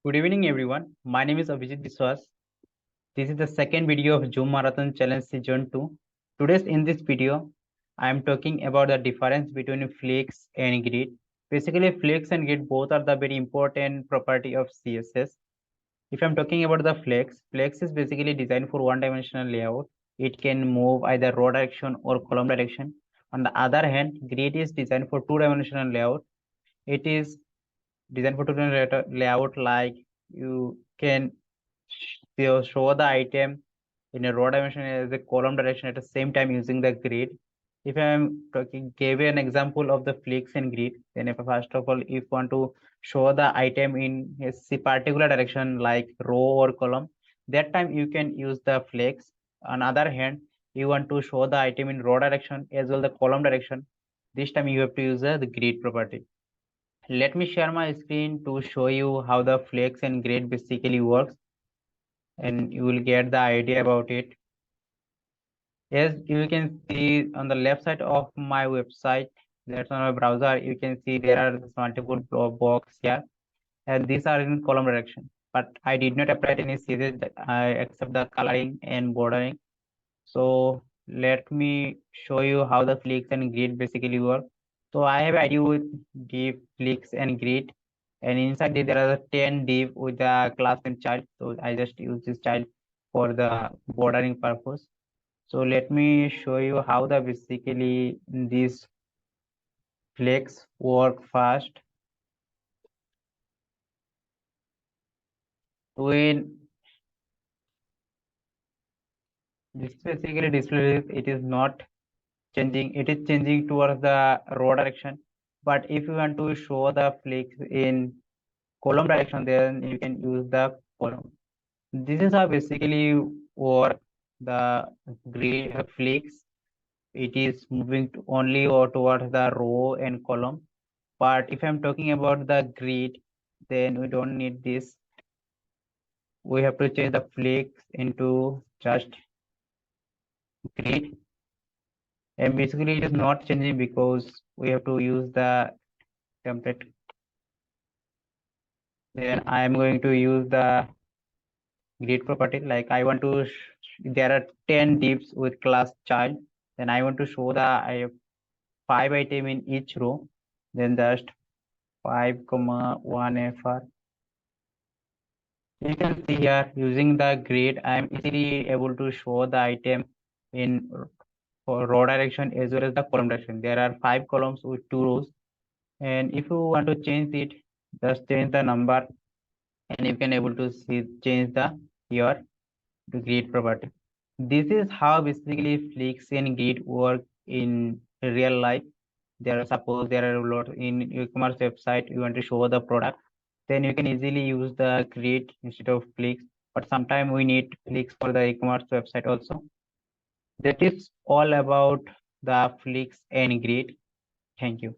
Good evening, everyone. My name is Abhijit Biswas. This is the second video of Zoom Marathon Challenge Season 2. In this video, I am talking about the difference between flex and grid. Basically, flex and grid both are the very important property of CSS. If I'm talking about the flex is basically designed for one-dimensional layout. It can move either row direction or column direction. On the other hand, grid is designed for two-dimensional layout. It is designed for two-dimensional layout, like you can show the item in a row dimension as a column direction at the same time using the grid. If I'm talking, give an example of the flex and grid, then if first of all, if you want to show the item in a particular direction like row or column, that time you can use the flex. On other hand, you want to show the item in row direction as well the column direction. This time you have to use the grid property. Let me share my screen to show you how the flex and grid basically works, and you will get the idea about it. As you can see on the left side of my website, that's on my browser, you can see there are multiple box here, and these are in column direction. But I did not apply any CSS except the coloring and bordering. So let me show you how the flex and grid basically work. So I have ID with div, flex and grid, and inside there are 10 div with the class and child. So I just use this child for the bordering purpose. So let me show you how the basically these flex work first. When this basically displays, it is not changing, it is changing towards the row direction. But if you want to show the flex in column direction, then you can use the column. This is how basically work the grid flex. It is moving to only or towards the row and column. But if I'm talking about the grid, then we don't need this. We have to change the flex into just grid. And basically it is not changing because we have to use the template. Then I am going to use the grid property. Like I want to, there are 10 divs with class child. Then I want to show the I have 5 item in each row. Then just 5 comma 1 fr. You can see here using the grid, I am easily able to show the item in row direction as well as the column direction. There are 5 columns with 2 rows. And if you want to change it, just change the number, and you can able to see change the your grid property. This is how basically flex and grid work in real life. Suppose there are a lot in e-commerce website, you want to show the product, then you can easily use the grid instead of flex. But sometimes we need flex for the e-commerce website also. That is all about the flex and grid. Thank you.